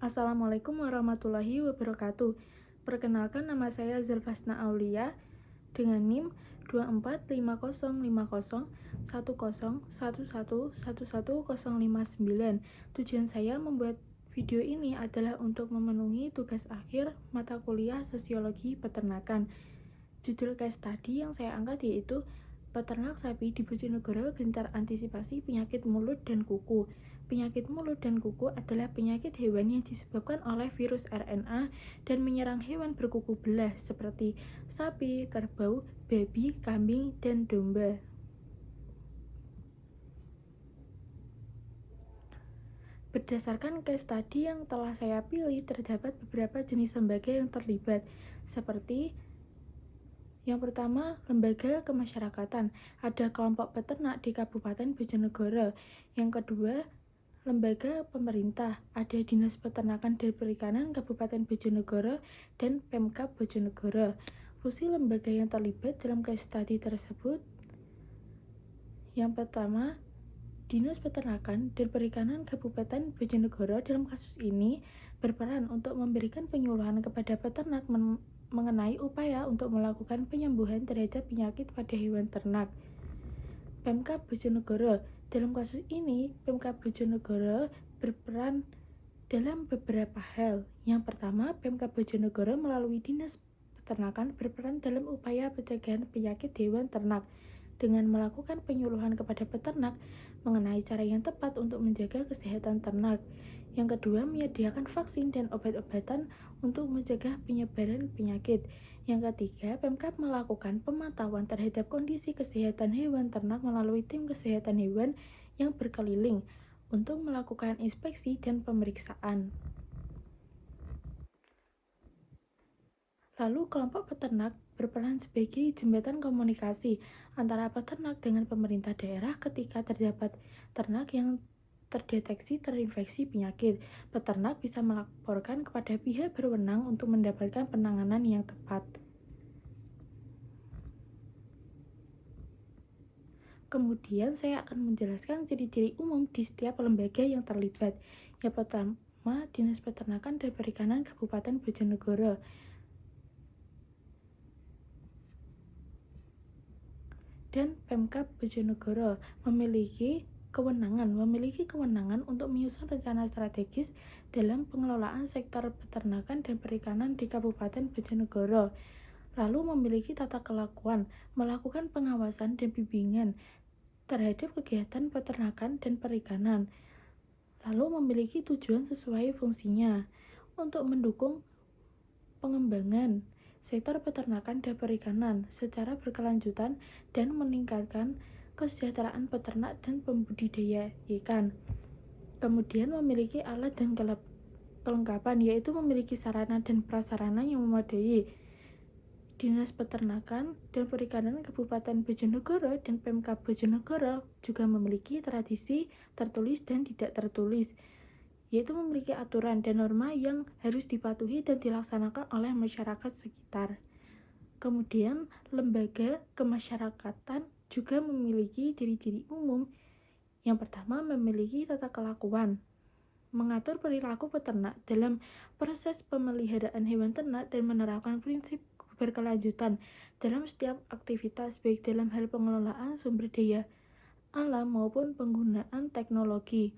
Assalamualaikum warahmatullahi wabarakatuh. Perkenalkan, nama saya Zulfasna Aulia dengan NIM 2450501011111059. Tujuan saya membuat video ini adalah untuk memenuhi tugas akhir mata kuliah Sosiologi Peternakan. Judul case study yang saya angkat yaitu Peternak sapi di Bojonegoro gencar antisipasi penyakit mulut dan kuku. Penyakit mulut dan kuku adalah penyakit hewan yang disebabkan oleh virus RNA dan menyerang hewan berkuku belah seperti sapi, kerbau, babi, kambing, dan domba. Berdasarkan case study yang telah saya pilih, terdapat beberapa jenis lembaga yang terlibat, seperti yang pertama, lembaga kemasyarakatan. Ada kelompok peternak di Kabupaten Bojonegoro. Yang kedua, lembaga pemerintah. Ada Dinas Peternakan dan Perikanan Kabupaten Bojonegoro dan Pemkab Bojonegoro. Fungsi lembaga yang terlibat dalam case study tersebut. Yang pertama, Dinas Peternakan dan Perikanan Kabupaten Bojonegoro dalam kasus ini berperan untuk memberikan penyuluhan kepada peternak mengenai upaya untuk melakukan penyembuhan terhadap penyakit pada hewan ternak. Pemkab Bojonegoro. Dalam kasus ini, Pemkab Bojonegoro berperan dalam beberapa hal. Yang pertama, Pemkab Bojonegoro melalui Dinas Peternakan berperan dalam upaya pencegahan penyakit hewan ternak dengan melakukan penyuluhan kepada peternak mengenai cara yang tepat untuk menjaga kesehatan ternak. Yang kedua, menyediakan vaksin dan obat-obatan untuk mencegah penyebaran penyakit. Yang ketiga, Pemkab melakukan pemantauan terhadap kondisi kesehatan hewan ternak melalui tim kesehatan hewan yang berkeliling untuk melakukan inspeksi dan pemeriksaan. Lalu, kelompok peternak berperan sebagai jembatan komunikasi antara peternak dengan pemerintah daerah ketika terdapat ternak yang terdeteksi terinfeksi penyakit. Peternak bisa melaporkan kepada pihak berwenang untuk mendapatkan penanganan yang tepat. Kemudian saya akan menjelaskan ciri-ciri umum di setiap lembaga yang terlibat. Yang pertama, Dinas Peternakan dan Perikanan Kabupaten Bojonegoro. Dan Pemkab Bojonegoro memiliki kewenangan untuk menyusun rencana strategis dalam pengelolaan sektor peternakan dan perikanan di Kabupaten Bojonegoro. Lalu memiliki tata kelakuan, melakukan pengawasan dan bimbingan terhadap kegiatan peternakan dan perikanan. Lalu memiliki tujuan sesuai fungsinya untuk mendukung pengembangan sektor peternakan dan perikanan secara berkelanjutan dan meningkatkan kesejahteraan peternak dan pembudidaya ikan. Kemudian memiliki alat dan kelengkapan, yaitu memiliki sarana dan prasarana yang memadai. Dinas Peternakan dan Perikanan Kabupaten Bojonegoro dan Pemkab Bojonegoro juga memiliki tradisi tertulis dan tidak tertulis, yaitu memiliki aturan dan norma yang harus dipatuhi dan dilaksanakan oleh masyarakat sekitar. Kemudian, lembaga kemasyarakatan juga memiliki ciri-ciri umum. Yang pertama, memiliki tata kelakuan, mengatur perilaku peternak dalam proses pemeliharaan hewan ternak dan menerapkan prinsip berkelanjutan dalam setiap aktivitas, baik dalam hal pengelolaan sumber daya alam maupun penggunaan teknologi.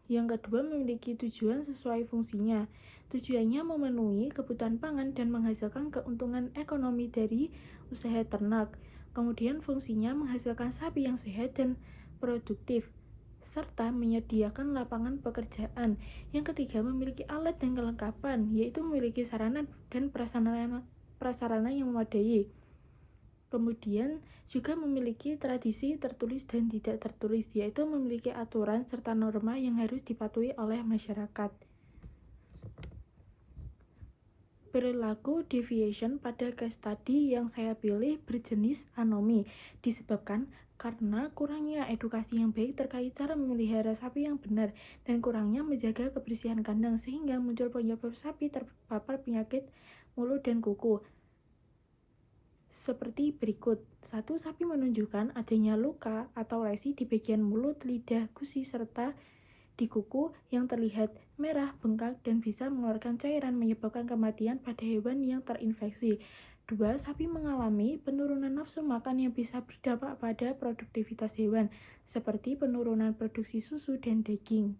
Yang kedua, memiliki tujuan sesuai fungsinya. Tujuannya memenuhi kebutuhan pangan dan menghasilkan keuntungan ekonomi dari usaha ternak. Kemudian fungsinya menghasilkan sapi yang sehat dan produktif, serta menyediakan lapangan pekerjaan. Yang ketiga, memiliki alat dan kelengkapan, yaitu memiliki sarana dan prasarana yang memadai. Kemudian juga memiliki tradisi tertulis dan tidak tertulis, yaitu memiliki aturan serta norma yang harus dipatuhi oleh masyarakat. Perilaku deviation pada case study yang saya pilih berjenis anomi, disebabkan karena kurangnya edukasi yang baik terkait cara memelihara sapi yang benar dan kurangnya menjaga kebersihan kandang sehingga muncul penyebab sapi terpapar penyakit mulut dan kuku. Seperti berikut. 1. Sapi menunjukkan adanya luka atau lesi di bagian mulut, lidah, gusi, serta di kuku yang terlihat merah, bengkak, dan bisa mengeluarkan cairan menyebabkan kematian pada hewan yang terinfeksi. 2. Sapi mengalami penurunan nafsu makan yang bisa berdampak pada produktivitas hewan, seperti penurunan produksi susu dan daging.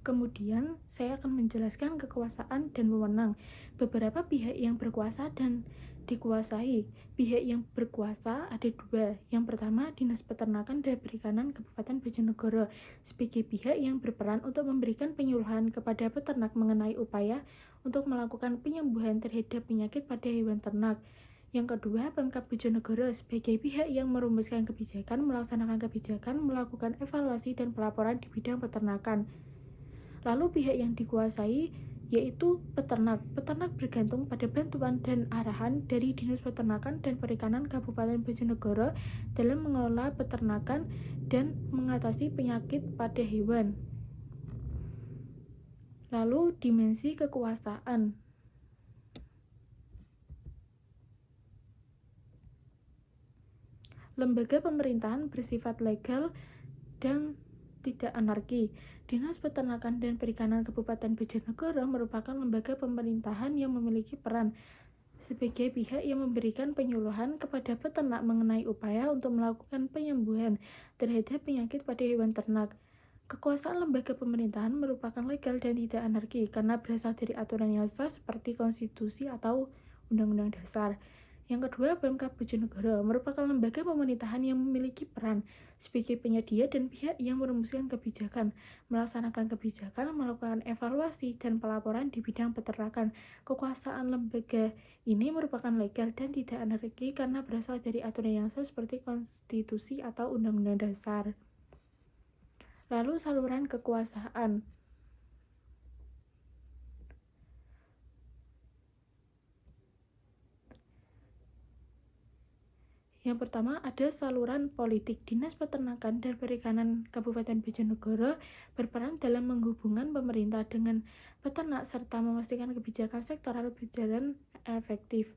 Kemudian, saya akan menjelaskan kekuasaan dan wewenang. Beberapa pihak yang berkuasa dan dikuasai. Pihak yang berkuasa ada 2. Yang pertama, Dinas Peternakan dan Perikanan Kabupaten Bojonegoro, sebagai pihak yang berperan untuk memberikan penyuluhan kepada peternak mengenai upaya untuk melakukan penyembuhan terhadap penyakit pada hewan ternak. Yang kedua, Pemkab Bojonegoro sebagai pihak yang merumuskan kebijakan, melaksanakan kebijakan, melakukan evaluasi dan pelaporan di bidang peternakan. Lalu pihak yang dikuasai yaitu peternak. Peternak bergantung pada bantuan dan arahan dari Dinas Peternakan dan Perikanan Kabupaten Bojonegoro dalam mengelola peternakan dan mengatasi penyakit pada hewan. Lalu dimensi kekuasaan. Lembaga pemerintahan bersifat legal dan tidak anarki. Dinas Peternakan dan Perikanan Kabupaten Bojonegoro merupakan lembaga pemerintahan yang memiliki peran sebagai pihak yang memberikan penyuluhan kepada peternak mengenai upaya untuk melakukan penyembuhan terhadap penyakit pada hewan ternak. Kekuasaan lembaga pemerintahan merupakan legal dan tidak anarki karena berasal dari aturan yang sah seperti konstitusi atau undang-undang dasar. Yang kedua, Pemkab Bojonegoro merupakan lembaga pemerintahan yang memiliki peran sebagai penyedia dan pihak yang merumuskan kebijakan, melaksanakan kebijakan, melakukan evaluasi, dan pelaporan di bidang peternakan. Kekuasaan lembaga ini merupakan legal dan tidak anarki karena berasal dari aturan yang sah seperti konstitusi atau undang-undang dasar. Lalu saluran kekuasaan. Yang pertama ada saluran politik. Dinas Peternakan dan Perikanan Kabupaten Bojonegoro berperan dalam menghubungkan pemerintah dengan peternak serta memastikan kebijakan sektoral berjalan efektif.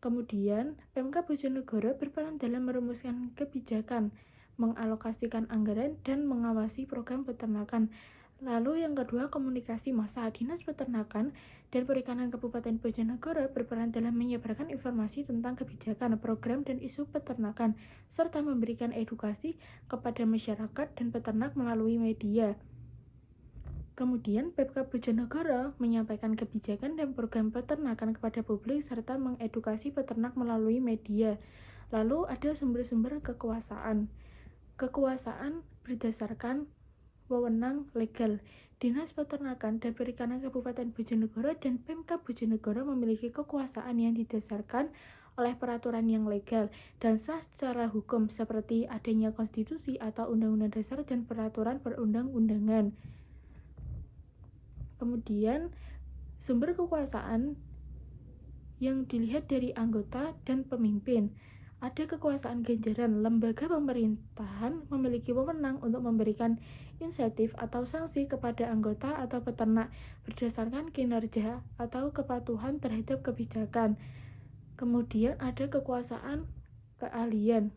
Kemudian, Pemkab Bojonegoro berperan dalam merumuskan kebijakan, mengalokasikan anggaran, dan mengawasi program peternakan. Lalu yang kedua, komunikasi massa. Dinas Peternakan dan Perikanan Kabupaten Bojonegoro berperan dalam menyebarkan informasi tentang kebijakan, program, dan isu peternakan, serta memberikan edukasi kepada masyarakat dan peternak melalui media. Kemudian, Pemkab Bojonegoro menyampaikan kebijakan dan program peternakan kepada publik serta mengedukasi peternak melalui media. Lalu ada sumber-sumber kekuasaan. Kekuasaan berdasarkan wewenang legal. Dinas Peternakan dan Perikanan Kabupaten Bojonegoro dan Pemkab Bojonegoro memiliki kekuasaan yang didasarkan oleh peraturan yang legal dan sah secara hukum seperti adanya konstitusi atau undang-undang dasar dan peraturan perundang-undangan. Kemudian sumber kekuasaan yang dilihat dari anggota dan pemimpin. Ada kekuasaan ganjaran. Lembaga pemerintahan memiliki wewenang untuk memberikan insentif atau sanksi kepada anggota atau peternak berdasarkan kinerja atau kepatuhan terhadap kebijakan. Kemudian ada kekuasaan keahlian.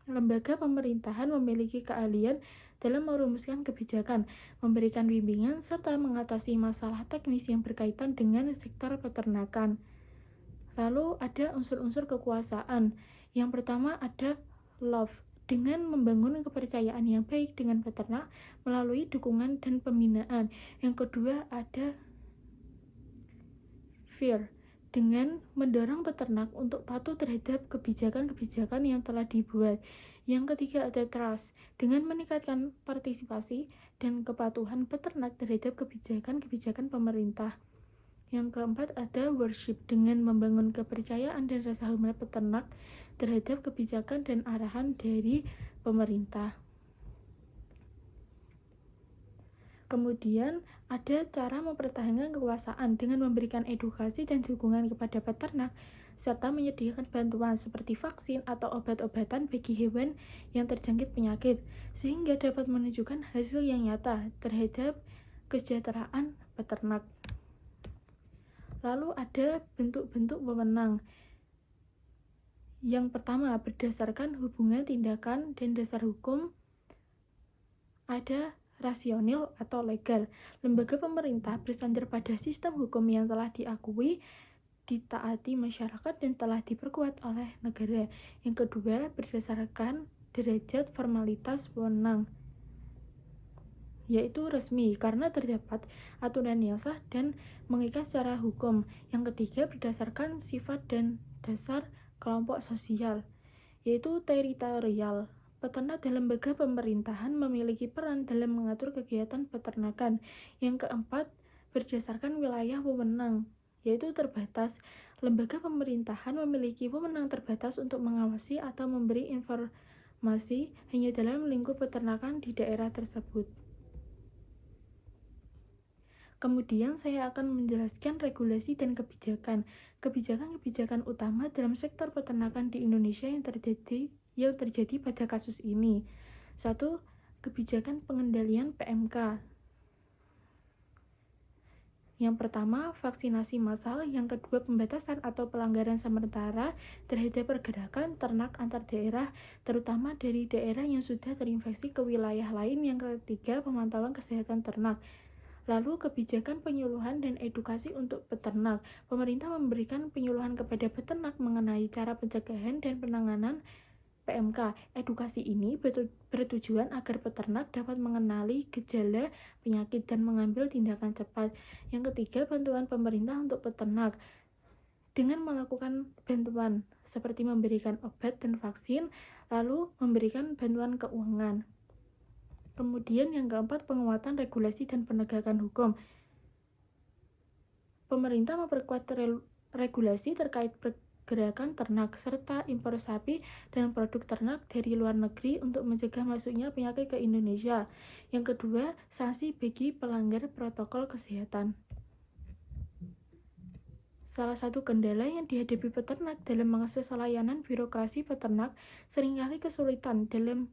Lembaga pemerintahan memiliki keahlian dalam merumuskan kebijakan, memberikan bimbingan, serta mengatasi masalah teknis yang berkaitan dengan sektor peternakan. Lalu ada unsur-unsur kekuasaan. Yang pertama ada love, dengan membangun kepercayaan yang baik dengan peternak melalui dukungan dan pembinaan. Yang kedua ada fear, dengan mendorong peternak untuk patuh terhadap kebijakan-kebijakan yang telah dibuat. Yang ketiga ada trust, dengan meningkatkan partisipasi dan kepatuhan peternak terhadap kebijakan-kebijakan pemerintah. Yang keempat ada worship, dengan membangun kepercayaan dan rasa hormat peternak terhadap kebijakan dan arahan dari pemerintah. Kemudian ada cara mempertahankan kekuasaan dengan memberikan edukasi dan dukungan kepada peternak serta menyediakan bantuan seperti vaksin atau obat-obatan bagi hewan yang terjangkit penyakit sehingga dapat menunjukkan hasil yang nyata terhadap kesejahteraan peternak. Lalu ada bentuk-bentuk wewenang. Yang pertama, berdasarkan hubungan tindakan dan dasar hukum, ada rasional atau legal. Lembaga pemerintah bersandar pada sistem hukum yang telah diakui, ditaati masyarakat, dan telah diperkuat oleh negara. Yang kedua, berdasarkan derajat formalitas wewenang, yaitu resmi, karena terdapat aturan yang sah dan mengikat secara hukum. Yang ketiga, berdasarkan sifat dan dasar kelompok sosial, yaitu teritorial. Peternak dan lembaga pemerintahan memiliki peran dalam mengatur kegiatan peternakan. Yang keempat, berdasarkan wilayah wewenang, yaitu terbatas. Lembaga pemerintahan memiliki wewenang terbatas untuk mengawasi atau memberi informasi hanya dalam lingkup peternakan di daerah tersebut. Kemudian saya akan menjelaskan regulasi dan kebijakan. Kebijakan-kebijakan utama dalam sektor peternakan di Indonesia yang terjadi pada kasus ini. 1. Kebijakan pengendalian PMK. Yang pertama, vaksinasi massal. Yang kedua, pembatasan atau pelanggaran sementara terhadap pergerakan ternak antar daerah, terutama dari daerah yang sudah terinfeksi ke wilayah lain. Yang ketiga, pemantauan kesehatan ternak. Lalu, kebijakan penyuluhan dan edukasi untuk peternak. Pemerintah memberikan penyuluhan kepada peternak mengenai cara pencegahan dan penanganan PMK. Edukasi ini bertujuan agar peternak dapat mengenali gejala penyakit dan mengambil tindakan cepat. Yang ketiga, bantuan pemerintah untuk peternak. Dengan melakukan bantuan seperti memberikan obat dan vaksin, lalu memberikan bantuan keuangan. Kemudian yang keempat, penguatan regulasi dan penegakan hukum. Pemerintah memperkuat regulasi terkait pergerakan ternak serta impor sapi dan produk ternak dari luar negeri untuk mencegah masuknya penyakit ke Indonesia. Yang kedua, sanksi bagi pelanggar protokol kesehatan. Salah satu kendala yang dihadapi peternak dalam mengakses layanan birokrasi peternak seringkali kesulitan dalam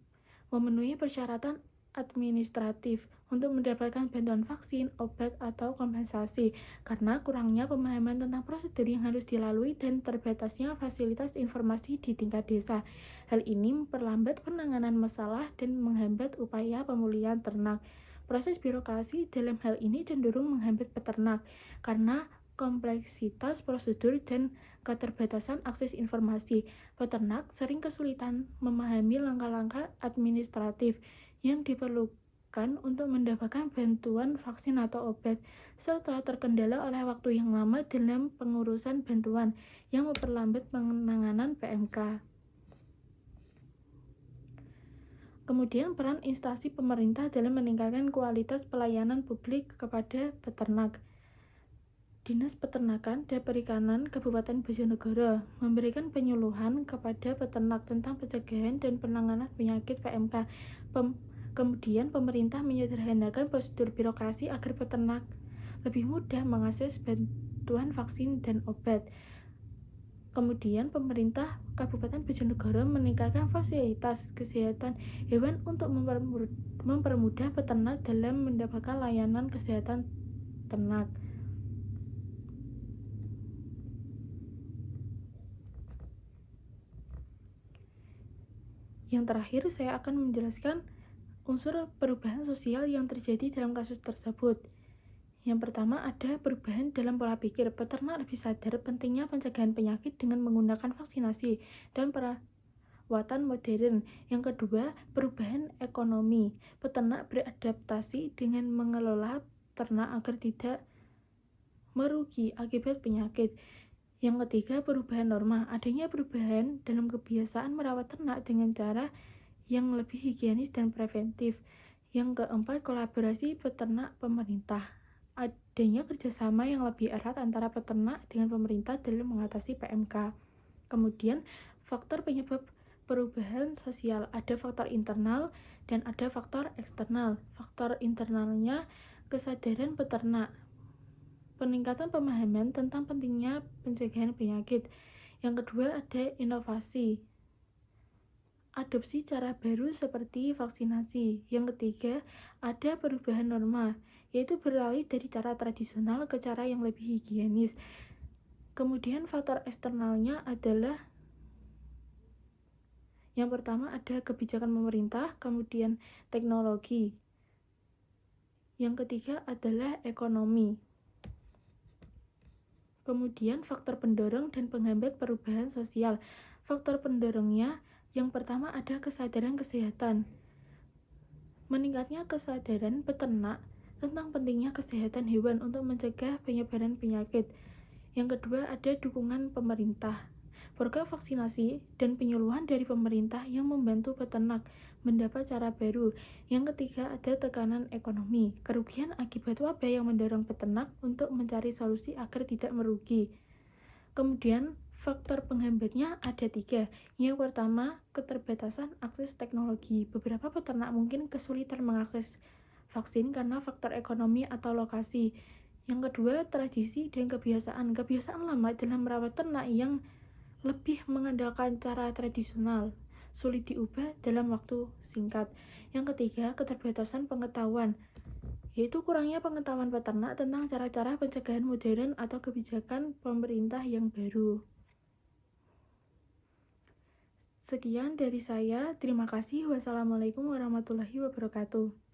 memenuhi persyaratan administratif untuk mendapatkan bantuan vaksin, obat, atau kompensasi karena kurangnya pemahaman tentang prosedur yang harus dilalui dan terbatasnya fasilitas informasi di tingkat desa. Hal ini memperlambat penanganan masalah dan menghambat upaya pemulihan ternak. Proses birokrasi dalam hal ini cenderung menghambat peternak karena kompleksitas prosedur dan keterbatasan akses informasi. Peternak sering kesulitan memahami langkah-langkah administratif yang diperlukan untuk mendapatkan bantuan vaksin atau obat, serta terkendala oleh waktu yang lama dalam pengurusan bantuan yang memperlambat penanganan PMK. Kemudian peran instansi pemerintah dalam meningkatkan kualitas pelayanan publik kepada peternak. Dinas Peternakan dan Perikanan Kabupaten Bojonegoro memberikan penyuluhan kepada peternak tentang pencegahan dan penanganan penyakit PMK. Kemudian pemerintah menyederhanakan prosedur birokrasi agar peternak lebih mudah mengakses bantuan vaksin dan obat. Kemudian pemerintah Kabupaten Bojonegoro meningkatkan fasilitas kesehatan hewan untuk mempermudah peternak dalam mendapatkan layanan kesehatan ternak. Yang terakhir, saya akan menjelaskan unsur perubahan sosial yang terjadi dalam kasus tersebut. Yang pertama, ada perubahan dalam pola pikir. Peternak lebih sadar pentingnya pencegahan penyakit dengan menggunakan vaksinasi dan perawatan modern. Yang kedua, perubahan ekonomi. Peternak beradaptasi dengan mengelola ternak agar tidak merugi akibat penyakit. Yang ketiga, perubahan norma. Adanya perubahan dalam kebiasaan merawat ternak dengan cara yang lebih higienis dan preventif. Yang keempat, kolaborasi peternak pemerintah. Adanya kerjasama yang lebih erat antara peternak dengan pemerintah dalam mengatasi PMK. Kemudian, faktor penyebab perubahan sosial. Ada faktor internal dan ada faktor eksternal. Faktor internalnya kesadaran peternak, peningkatan pemahaman tentang pentingnya pencegahan penyakit. Yang kedua, ada inovasi, adopsi cara baru seperti vaksinasi. Yang ketiga, ada perubahan norma, yaitu beralih dari cara tradisional ke cara yang lebih higienis. Kemudian faktor eksternalnya adalah yang pertama ada kebijakan pemerintah, kemudian teknologi. Yang ketiga adalah ekonomi. Kemudian faktor pendorong dan penghambat perubahan sosial. Faktor pendorongnya yang pertama ada kesadaran kesehatan. Meningkatnya kesadaran peternak tentang pentingnya kesehatan hewan untuk mencegah penyebaran penyakit. Yang kedua ada dukungan pemerintah. Program vaksinasi dan penyuluhan dari pemerintah yang membantu peternak mendapat cara baru. Yang ketiga ada tekanan ekonomi. Kerugian akibat wabah yang mendorong peternak untuk mencari solusi agar tidak merugi. Kemudian faktor penghambatnya ada 3. Yang pertama, keterbatasan akses teknologi. Beberapa peternak mungkin kesulitan mengakses vaksin karena faktor ekonomi atau lokasi. Yang kedua, tradisi dan kebiasaan. Kebiasaan lama dalam merawat ternak yang lebih mengandalkan cara tradisional, sulit diubah dalam waktu singkat. Yang ketiga, keterbatasan pengetahuan, yaitu kurangnya pengetahuan peternak tentang cara-cara pencegahan modern atau kebijakan pemerintah yang baru. Sekian dari saya, terima kasih. Wassalamualaikum warahmatullahi wabarakatuh.